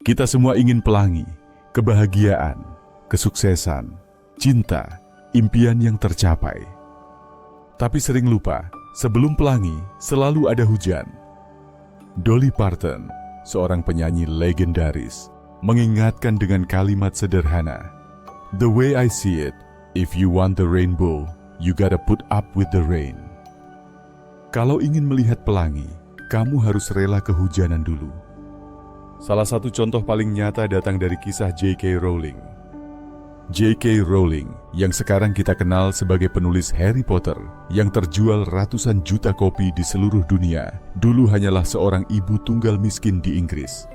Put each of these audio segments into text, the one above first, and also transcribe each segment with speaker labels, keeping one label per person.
Speaker 1: Kita semua ingin pelangi, kebahagiaan, kesuksesan, cinta, impian yang tercapai. Tapi sering lupa, sebelum pelangi selalu ada hujan. Dolly Parton, seorang penyanyi legendaris, mengingatkan dengan kalimat sederhana, "The way I see it, if you want the rainbow, you gotta put up with the rain." Kalau ingin melihat pelangi, kamu harus rela kehujanan dulu. Salah satu contoh paling nyata datang dari kisah J.K. Rowling. J.K. Rowling, yang sekarang kita kenal sebagai penulis Harry Potter, yang terjual ratusan juta kopi di seluruh dunia, dulu hanyalah seorang ibu tunggal miskin di Inggris.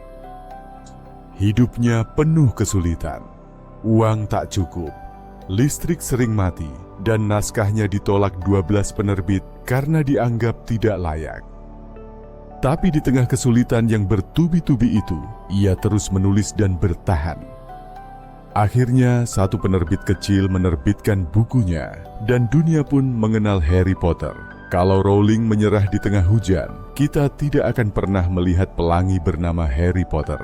Speaker 1: Hidupnya penuh kesulitan, uang tak cukup, listrik sering mati, dan naskahnya ditolak 12 penerbit karena dianggap tidak layak. Tapi di tengah kesulitan yang bertubi-tubi itu, ia terus menulis dan bertahan. Akhirnya, satu penerbit kecil menerbitkan bukunya, dan dunia pun mengenal Harry Potter. Kalau Rowling menyerah di tengah hujan, kita tidak akan pernah melihat pelangi bernama Harry Potter.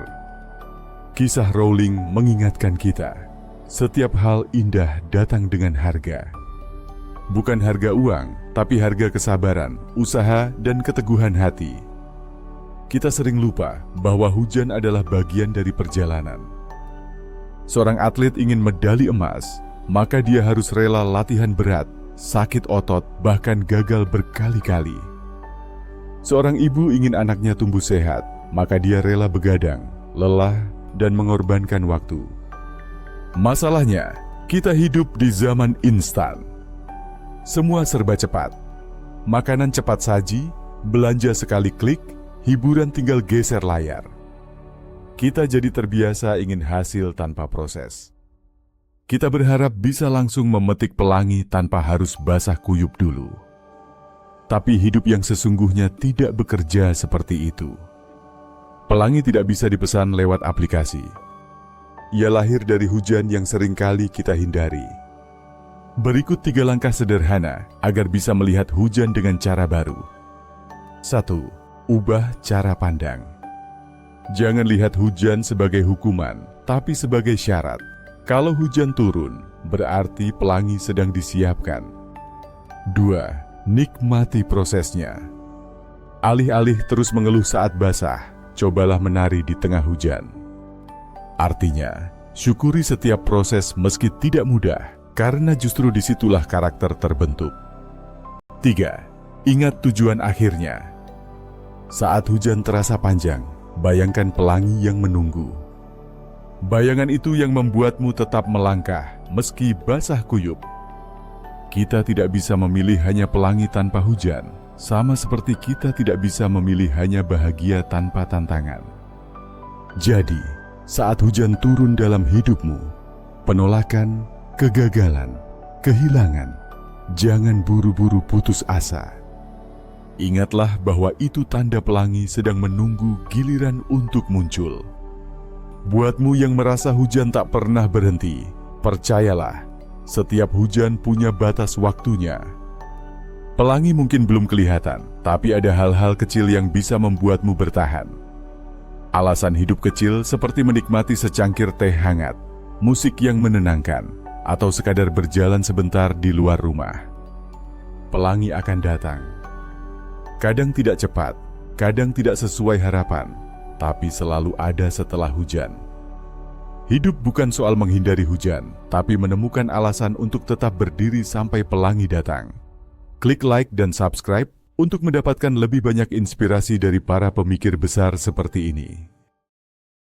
Speaker 1: Kisah Rowling mengingatkan kita, setiap hal indah datang dengan harga. Bukan harga uang, tapi harga kesabaran, usaha, dan keteguhan hati. Kita sering lupa bahwa hujan adalah bagian dari perjalanan. Seorang atlet ingin medali emas, maka dia harus rela latihan berat, sakit otot, bahkan gagal berkali-kali. Seorang ibu ingin anaknya tumbuh sehat, maka dia rela begadang, lelah, dan mengorbankan waktu. Masalahnya, kita hidup di zaman instan. Semua serba cepat. Makanan cepat saji, belanja sekali klik, hiburan tinggal geser layar. Kita jadi terbiasa ingin hasil tanpa proses. Kita berharap bisa langsung memetik pelangi tanpa harus basah kuyup dulu. Tapi hidup yang sesungguhnya tidak bekerja seperti itu. Pelangi tidak bisa dipesan lewat aplikasi. Ia lahir dari hujan yang seringkali kita hindari. Berikut 3 langkah sederhana agar bisa melihat hujan dengan cara baru. 1. Ubah cara pandang. Jangan lihat hujan sebagai hukuman, tapi sebagai syarat. Kalau hujan turun, berarti pelangi sedang disiapkan. 2. Nikmati prosesnya. Alih-alih terus mengeluh saat basah, cobalah menari di tengah hujan. Artinya, syukuri setiap proses meski tidak mudah, karena justru disitulah karakter terbentuk. 3. Ingat tujuan akhirnya. Saat hujan terasa panjang, bayangkan pelangi yang menunggu. Bayangan itu yang membuatmu tetap melangkah meski basah kuyup. Kita tidak bisa memilih hanya pelangi tanpa hujan, sama seperti kita tidak bisa memilih hanya bahagia tanpa tantangan. Jadi, saat hujan turun dalam hidupmu, penolakan, kegagalan, kehilangan, jangan buru-buru putus asa. Ingatlah bahwa itu tanda pelangi sedang menunggu giliran untuk muncul. Buatmu yang merasa hujan tak pernah berhenti, percayalah, setiap hujan punya batas waktunya. Pelangi mungkin belum kelihatan, tapi ada hal-hal kecil yang bisa membuatmu bertahan. Alasan hidup kecil seperti menikmati secangkir teh hangat, musik yang menenangkan, atau sekadar berjalan sebentar di luar rumah. Pelangi akan datang. Kadang tidak cepat, kadang tidak sesuai harapan, tapi selalu ada setelah hujan. Hidup bukan soal menghindari hujan, tapi menemukan alasan untuk tetap berdiri sampai pelangi datang. Klik like dan subscribe untuk mendapatkan lebih banyak inspirasi dari para pemikir besar seperti ini.